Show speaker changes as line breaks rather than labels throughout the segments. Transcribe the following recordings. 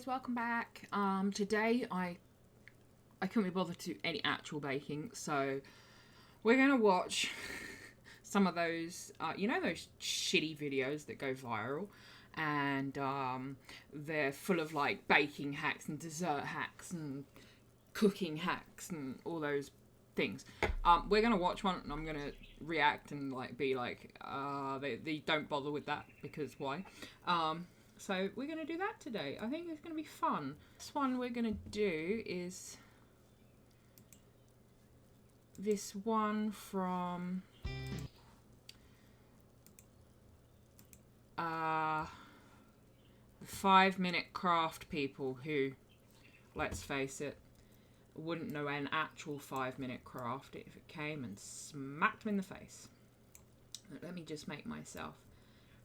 guys, welcome back. Today I couldn't be bothered to do any actual baking, so we're gonna watch some of those, you know, those shitty videos that go viral, and they're full of like baking hacks and dessert hacks and cooking hacks and all those things. We're gonna watch one and I'm gonna react and like be like, they don't bother with that because why? So we're gonna do that today. I think it's gonna be fun. This one we're gonna do is this one from the 5-minute craft people who, let's face it, wouldn't know an actual 5-minute craft if it came and smacked them in the face. Let me just make myself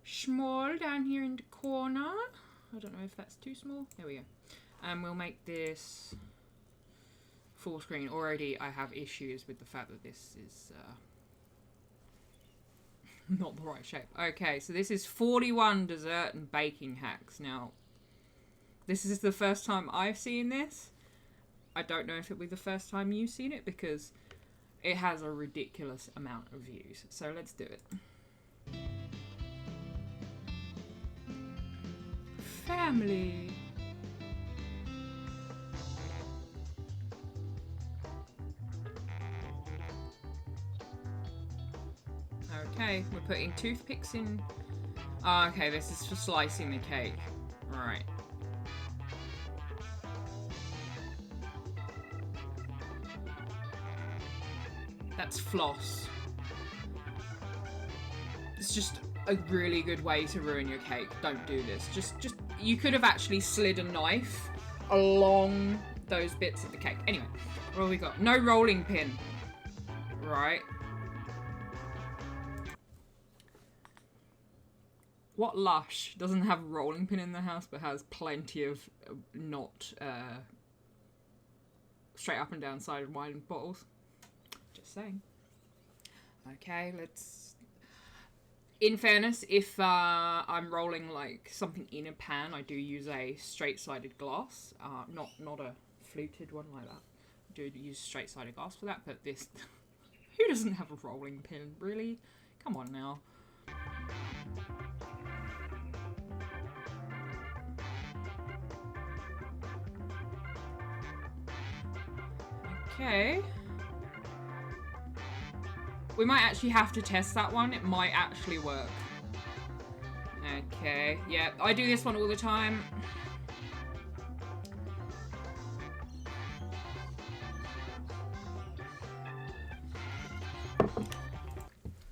small down here in the corner. I don't know if that's too small. There we go. And we'll make this full screen. Already I have issues with the fact that this is not the right shape. Okay, so this is 41 dessert and baking hacks. Now, this is the first time I've seen this. I don't know if it'll be the first time you've seen it because it has a ridiculous amount of views. So let's do it. Family. Okay, we're putting toothpicks in. Oh, okay, this is for slicing the cake. Right. That's floss. It's just a really good way to ruin your cake. Don't do this. Just you could have actually slid a knife along those bits of the cake. Anyway, what have we got? No rolling pin. Right. What Lush doesn't have a rolling pin in the house but has plenty of not straight up and down sided wine bottles? Just saying. Okay, let's... In fairness, if I'm rolling like something in a pan, I do use a straight-sided glass, not a fluted one like that. I do use straight-sided glass for that, but this... Who doesn't have a rolling pin? Really? Come on now. Okay. We might actually have to test that one. It might actually work. Okay, yeah, I do this one all the time.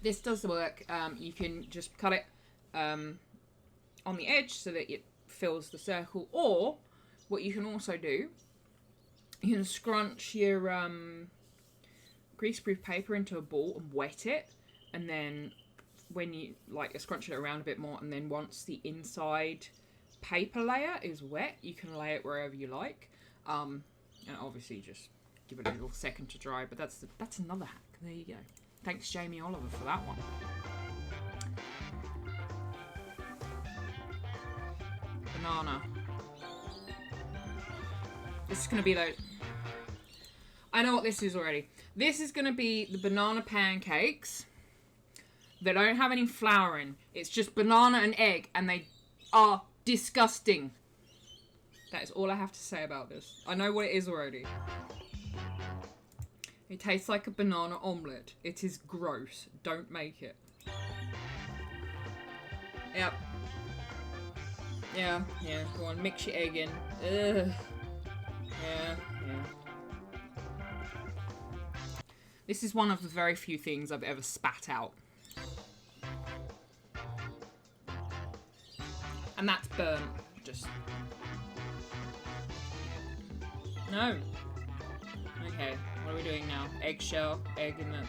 This does work. You can just cut it on the edge so that it fills the circle. Or, what you can also do, you can scrunch your greaseproof paper into a ball and wet it, and then when you like scrunch it around a bit more, and then once the inside paper layer is wet, you can lay it wherever you like, and obviously just give it a little second to dry. But that's another hack. There you go. Thanks Jamie Oliver for that one. Banana. This is gonna be those... I know what this is already. This is going to be the banana pancakes. They don't have any flour in. It's just banana and egg, and they are disgusting. That is all I have to say about this. I know what it is already. It tastes like a banana omelette. It is gross. Don't make it. Yep. Yeah. Go on, mix your egg in. Ugh. Yeah. This is one of the very few things I've ever spat out. And that's burnt. Just... No. Okay, what are we doing now? Eggshell, egg in the...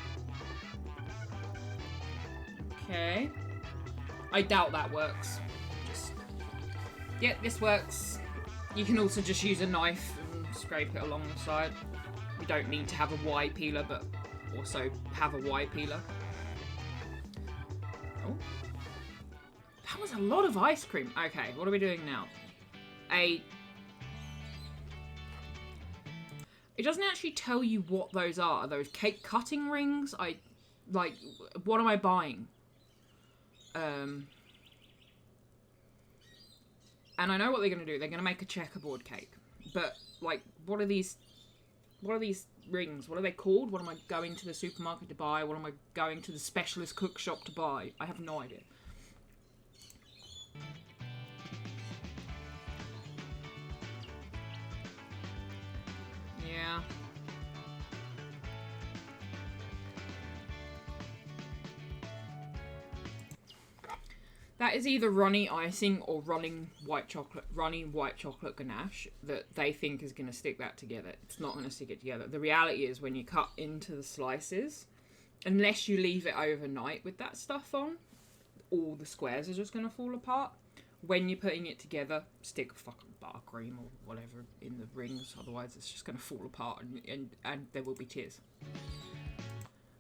Okay. I doubt that works. Just... Yeah, this works. You can also just use a knife and scrape it along the side. You don't need to have a Y peeler, but also have a Y peeler. Oh. That was a lot of ice cream. Okay, what are we doing now? A It doesn't actually tell you what those are. Are those cake cutting rings? Like, what am I buying? And I know what they're going to do. They're going to make a checkerboard cake. But, like, what are these rings? What are they called? What am I going to the supermarket to buy? What am I going to the specialist cook shop to buy? I have no idea. Yeah. That is either runny icing or runny white chocolate ganache that they think is going to stick that together. It's not going to stick it together. The reality is when you cut into the slices, unless you leave it overnight with that stuff on, all the squares are just going to fall apart. When you're putting it together, stick fucking buttercream or whatever in the rings. Otherwise, it's just going to fall apart and there will be tears.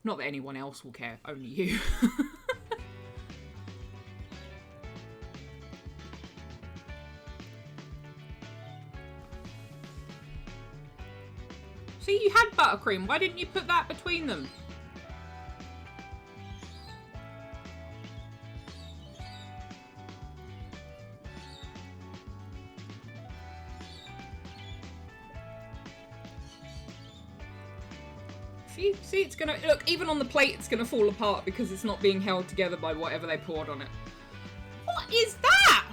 Not that anyone else will care, only you. See, you had buttercream. Why didn't you put that between them? See, it's gonna... Look, even on the plate, it's gonna fall apart because it's not being held together by whatever they poured on it. What is that?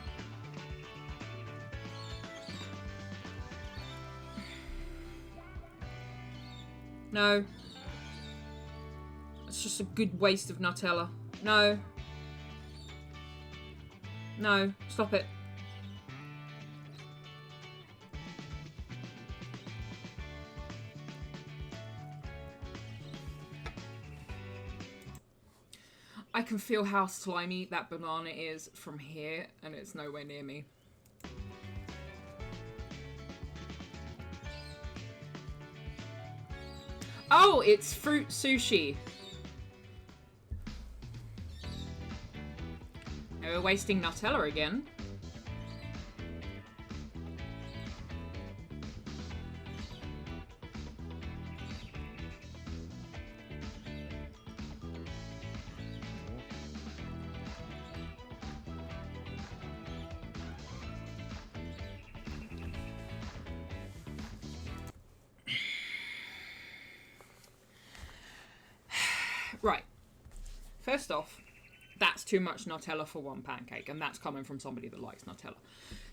No. It's just a good waste of Nutella. No. No. Stop it. I can feel how slimy that banana is from here, and it's nowhere near me. Oh, it's fruit sushi. Now we're wasting Nutella again. Right. First off, that's too much Nutella for one pancake, and that's coming from somebody that likes Nutella.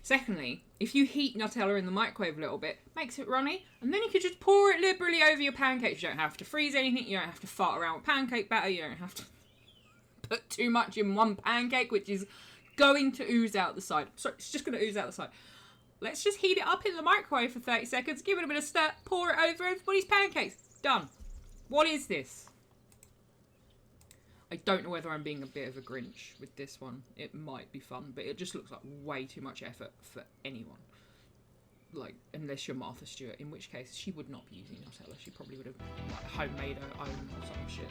Secondly, if you heat Nutella in the microwave a little bit, makes it runny, and then you could just pour it liberally over your pancakes. You don't have to freeze anything, you don't have to fart around with pancake batter, you don't have to put too much in one pancake, which is going to ooze out the side. Sorry, it's just going to ooze out the side. Let's just heat it up in the microwave for 30 seconds, give it a bit of stir, pour it over everybody's pancakes. Done. What is this? I don't know whether I'm being a bit of a Grinch with this one. It might be fun, but it just looks like way too much effort for anyone. Like, unless you're Martha Stewart, in which case she would not be using Nutella. She probably would have like homemade her own or some shit.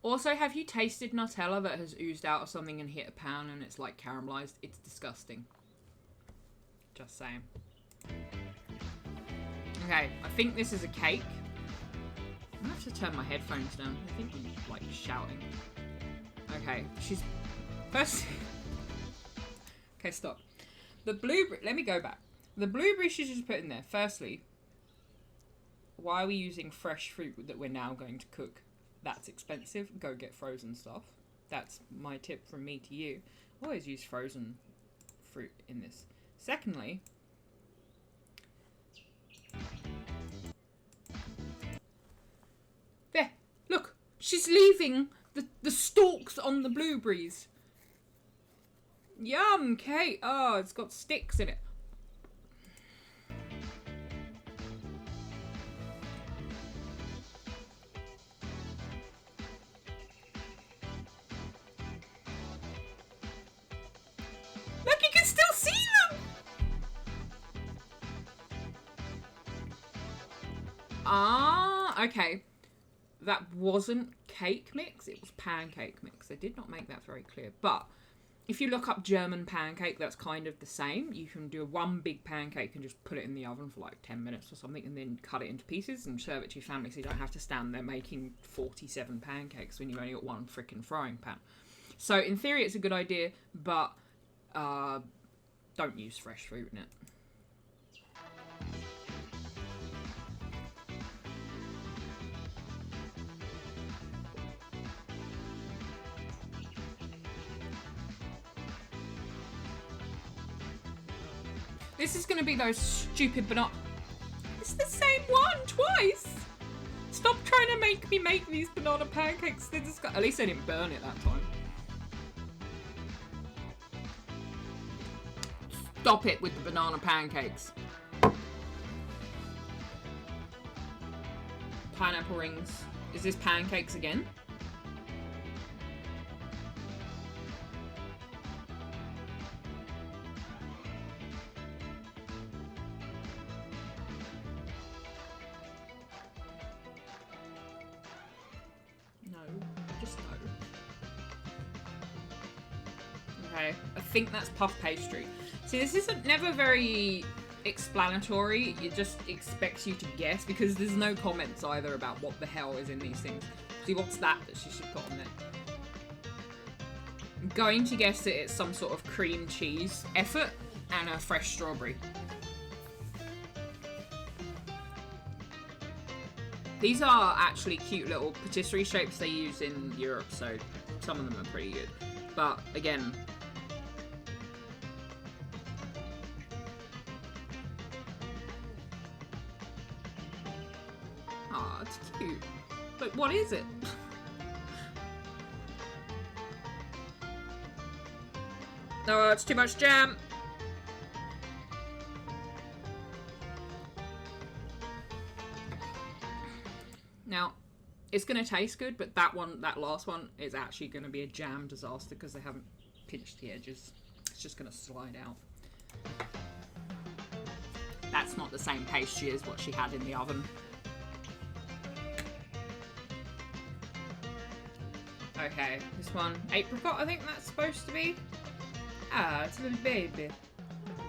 Also, have you tasted Nutella that has oozed out of something and hit a pan and it's like caramelized? It's disgusting. Just saying. Okay, I think this is a cake. I'm gonna have to turn my headphones down. I think I'm like shouting. Okay, she's first. Okay, stop. The blueberry. Let me go back. The blueberry she's just put in there. Firstly, why are we using fresh fruit that we're now going to cook? That's expensive. Go get frozen stuff. That's my tip from me to you. Always use frozen fruit in this. Secondly, there, look, she's leaving the stalks on the blueberries. Yum, Kate. Oh, it's got sticks in it. Look, you can still see them. Ah, okay. That wasn't cake mix. It was pancake mix. They did not make that very clear. But if you look up German pancake, that's kind of the same. You can do one big pancake and just put it in the oven for like 10 minutes or something, and then cut it into pieces and serve it to your family, so you don't have to stand there making 47 pancakes when you've only got one freaking frying pan. So in theory, it's a good idea, but don't use fresh fruit in it. This is going to be those stupid banana... It's the same one twice! Stop trying to make me make these banana pancakes. They're at least I didn't burn it that time. Stop it with the banana pancakes. Pineapple rings. Is this pancakes again? Okay, I think that's puff pastry. See, this isn't never very explanatory. It just expects you to guess, because there's no comments either about what the hell is in these things. See, what's that she should put on there? I'm going to guess that it's some sort of cream cheese effort and a fresh strawberry. These are actually cute little patisserie shapes they use in Europe, so some of them are pretty good. But again, ah, it's cute. But what is it? No, it's too much jam. Now, it's going to taste good, but that last one, is actually going to be a jam disaster because they haven't pinched the edges. It's just going to slide out. That's not the same pastry as what she had in the oven. Okay, this one, apricot, I think that's supposed to be. Ah, it's a little baby.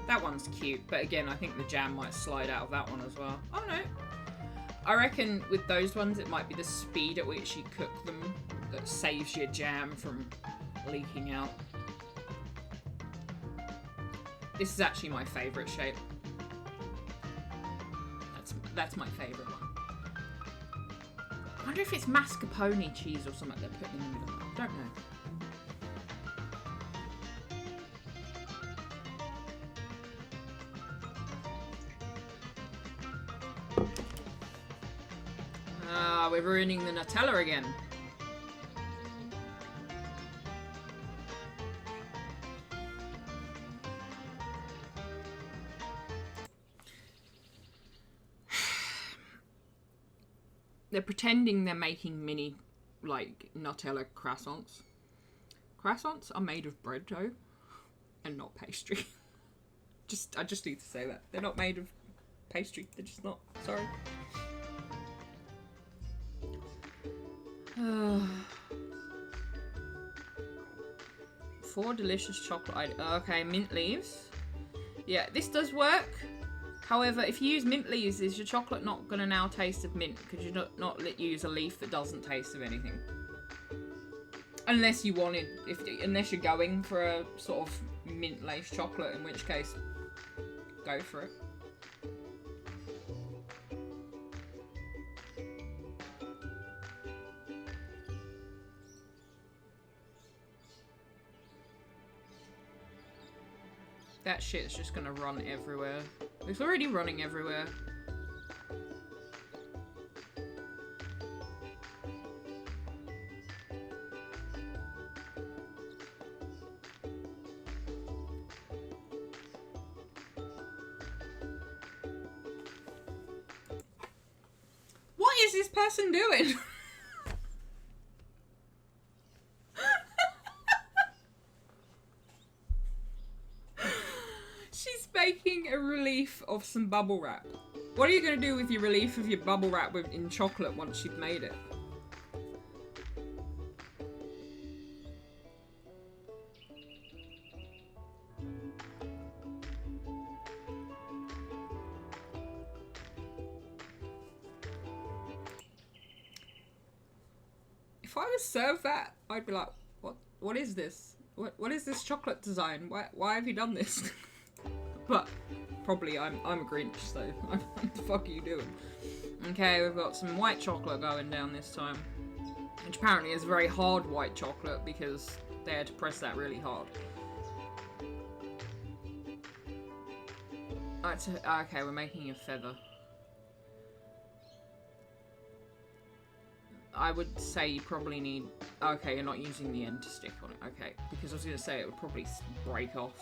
That one's cute, but again, I think the jam might slide out of that one as well. Oh no. I reckon with those ones, it might be the speed at which you cook them that saves your jam from leaking out. This is actually my favourite shape. That's my favourite one. I wonder if it's mascarpone cheese or something they're putting in the middle. I don't know. We're ruining the Nutella again. They're pretending they're making mini, like, Nutella croissants. Croissants are made of bread dough and not pastry. I just need to say that. They're not made of pastry. They're just not. Sorry. 4 delicious chocolate items. Okay, mint leaves. Yeah, this does work. However, if you use mint leaves, is your chocolate not going to now taste of mint? Because you not let you use a leaf that doesn't taste of anything. Unless you wanted, unless you're going for a sort of mint lace chocolate, in which case, go for it. That shit's just gonna run everywhere. It's already running everywhere. What is this person doing? Making a relief of some bubble wrap. What are you going to do with your relief of your bubble wrap in chocolate once you've made it? I was served that, I'd be like, what is this? What is this chocolate design? Why have you done this? But probably I'm a Grinch, so what the fuck are you doing? Okay, we've got some white chocolate going down this time, which apparently is very hard white chocolate because they had to press that really hard. Okay, we're making a feather. I would say you probably need... Okay, you're not using the end to stick on it. Okay, because I was going to say it would probably break off.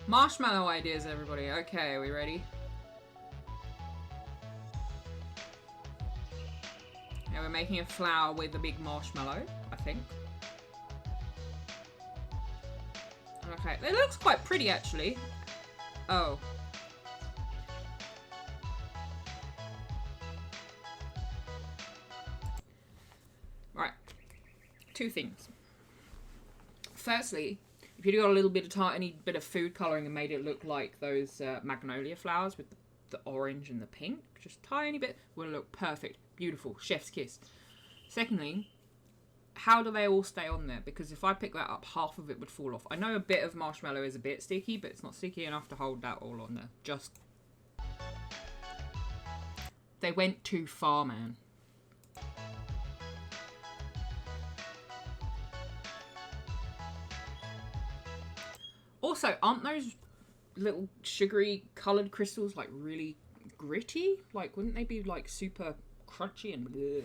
Marshmallow ideas, everybody. Okay, are we ready? Yeah, we're making a flower with a big marshmallow, I think. Okay, it looks quite pretty, actually. Oh. Right. Two things. Firstly, if you'd got a little bit of tiny bit of food colouring and made it look like those magnolia flowers with the orange and the pink, just tiny bit, would look perfect. Beautiful. Chef's kiss. Secondly, how do they all stay on there? Because if I pick that up, half of it would fall off. I know a bit of marshmallow is a bit sticky, but it's not sticky enough to hold that all on there. Just... They went too far, man. Also, aren't those little sugary coloured crystals like really gritty? Like, wouldn't they be like super crunchy and bleh?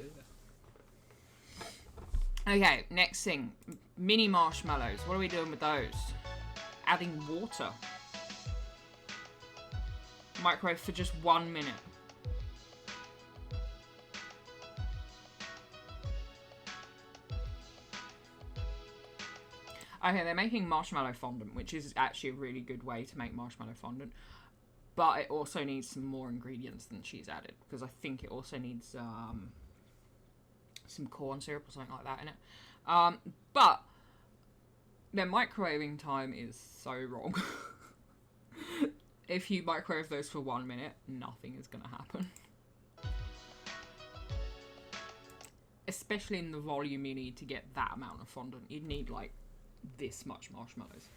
Okay, next thing. Mini marshmallows. What are we doing with those? Adding water. Microwave for just 1 minute. Okay, they're making marshmallow fondant, which is actually a really good way to make marshmallow fondant. But it also needs some more ingredients than she's added, because I think it also needs some corn syrup or something like that in it. But their microwaving time is so wrong. If you microwave those for 1 minute, nothing is going to happen. Especially in the volume you need to get that amount of fondant. You'd need like this much marshmallows.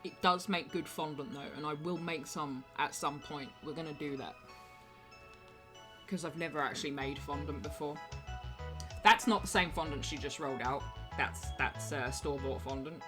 It does make good fondant though, and I will make some at some point. We're gonna do that because I've never actually made fondant before. That's not the same fondant she just rolled out. That's store-bought fondant.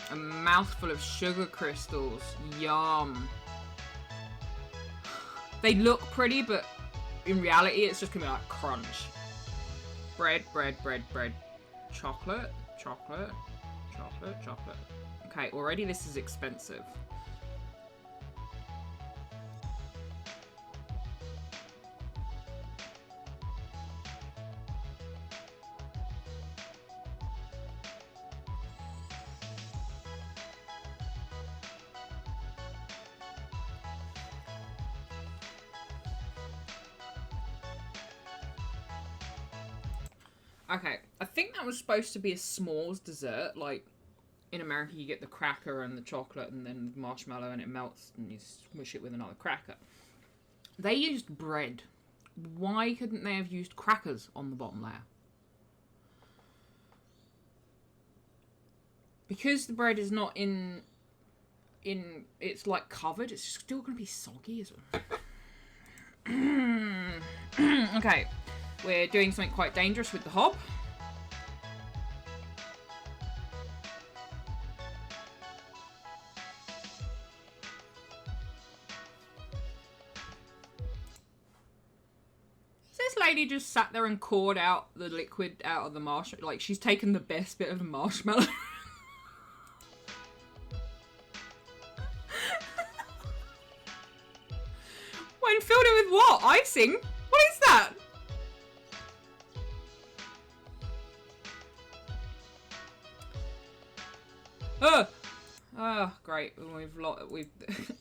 A mouthful of sugar crystals. Yum. They look pretty, but in reality, it's just gonna be like crunch. Bread, bread, bread, bread. Chocolate, chocolate, chocolate, chocolate. Okay, already this is expensive. Okay, I think that was supposed to be a s'mores dessert. Like, in America you get the cracker and the chocolate and then marshmallow and it melts and you squish it with another cracker. They used bread. Why couldn't they have used crackers on the bottom layer? Because the bread is not in it's like covered, it's still going to be soggy as well. Okay. We're doing something quite dangerous with the hob. Is this lady just sat there and poured out the liquid out of the marshmallow. Like, she's taken the best bit of the marshmallow. When filled it with what? Icing? What is that? Ugh. Oh, great. We've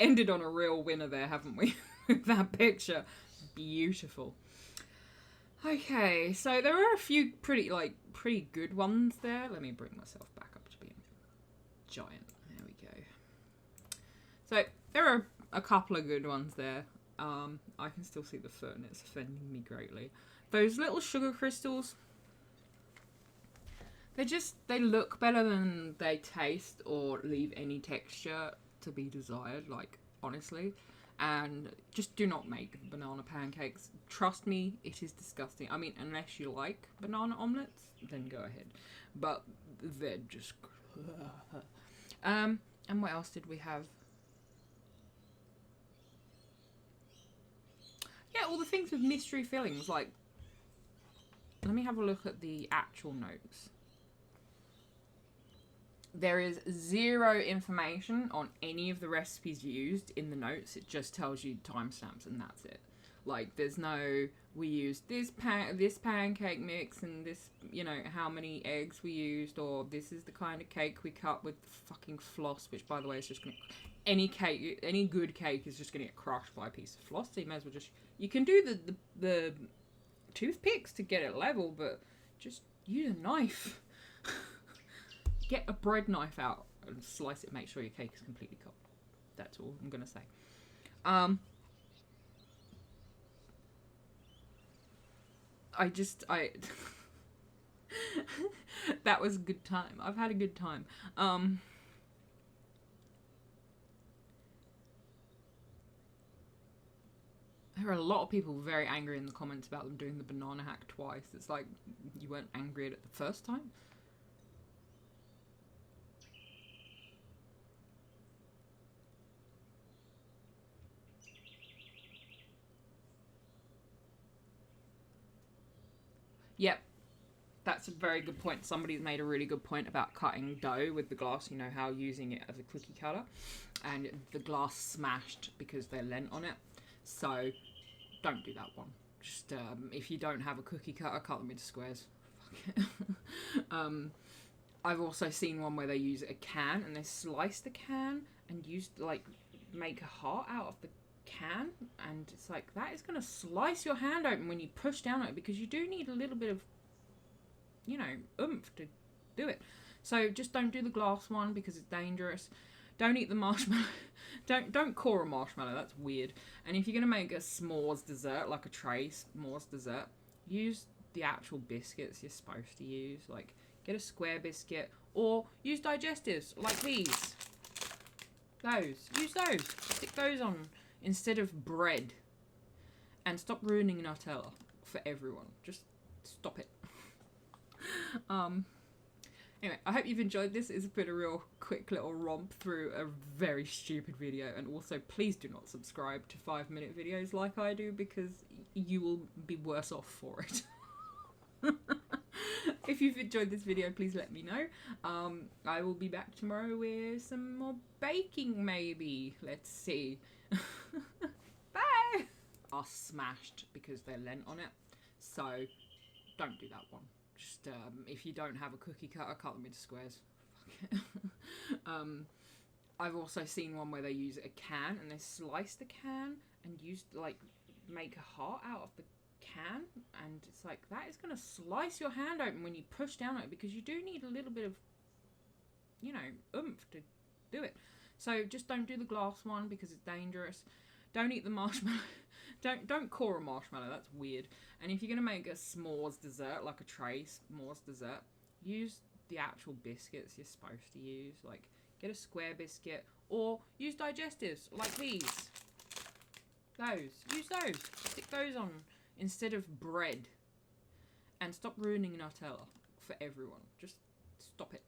ended on a real winner there, haven't we? With that picture. Beautiful. Okay, so there are a few pretty good ones there. Let me bring myself back up to being giant. There we go. So there are a couple of good ones there. I can still see the foot and it's offending me greatly. Those little sugar crystals, they look better than they taste or leave any texture to be desired, like, honestly. And just do not make banana pancakes. Trust me, it is disgusting. I mean, unless you like banana omelets, then go ahead. But they're just... And what else did we have? Yeah, all the things with mystery fillings, like... Let me have a look at the actual notes. There is zero information on any of the recipes used in the notes. It just tells you timestamps and that's it. Like, there's no, we used this pancake mix and this, you know, how many eggs we used, or this is the kind of cake we cut with fucking floss, which, by the way, is just gonna, any good cake is just gonna get crushed by a piece of floss, so you may as well just, you can do the toothpicks to get it level, but just use a knife. Get a bread knife out and slice it. Make sure your cake is completely cold. That's all I'm going to say. That was a good time. I've had a good time. There are a lot of people very angry in the comments about them doing the banana hack twice. It's like, you weren't angry at it the first time? Yep, that's a very good point. Somebody's made a really good point about cutting dough with the glass, you know, how using it as a cookie cutter, and the glass smashed because they're lent on it. So don't do that one. Just if you don't have a cookie cutter, cut them into squares. Fuck it. I've also seen one where they use a can and they slice the can and use, like, make a heart out of the can, and it's like, that is going to slice your hand open when you push down on it, because you do need a little bit of, you know, oomph to do it. So just don't do the glass one because it's dangerous. Don't eat the marshmallow. Don't core a marshmallow, that's weird. And if you're going to make a s'mores dessert, like a tray s'mores dessert, use the actual biscuits you're supposed to use. Like, get a square biscuit, or use digestives like these. Use those. Stick those on instead of bread, and stop ruining Nutella for everyone. Just stop it. Anyway, I hope you've enjoyed this. It's been a real quick little romp through a very stupid video, and also please do not subscribe to 5-minute videos like I do, because you will be worse off for it. If you've enjoyed this video, please let me know. I will be back tomorrow with some more baking, maybe. Let's see. Bye! Are smashed because they're lent on it. So don't do that one. Just if you don't have a cookie cutter, cut them into squares. Fuck it. I've also seen one where they use a can and they slice the can and use, like, make a heart out of the can, and it's like, that is going to slice your hand open when you push down on it, because you do need a little bit of, you know, oomph to do it. So just don't do the glass one because it's dangerous. Don't eat the marshmallow. Don't core a marshmallow, that's weird. And if you're going to make a s'mores dessert, like a tray s'mores dessert, use the actual biscuits you're supposed to use. Like, get a square biscuit, or use digestives like these. Use those. Stick those on instead of bread, and stop ruining Nutella for everyone. Just stop it.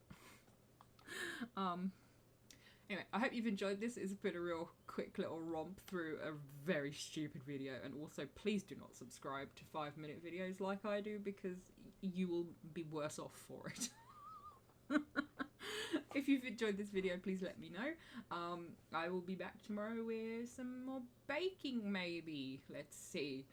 Anyway, I hope you've enjoyed this. It's been a real quick little romp through a very stupid video. And also, please do not subscribe to 5-minute videos like I do, because you will be worse off for it. If you've enjoyed this video, please let me know. I will be back tomorrow with some more baking, maybe. Let's see.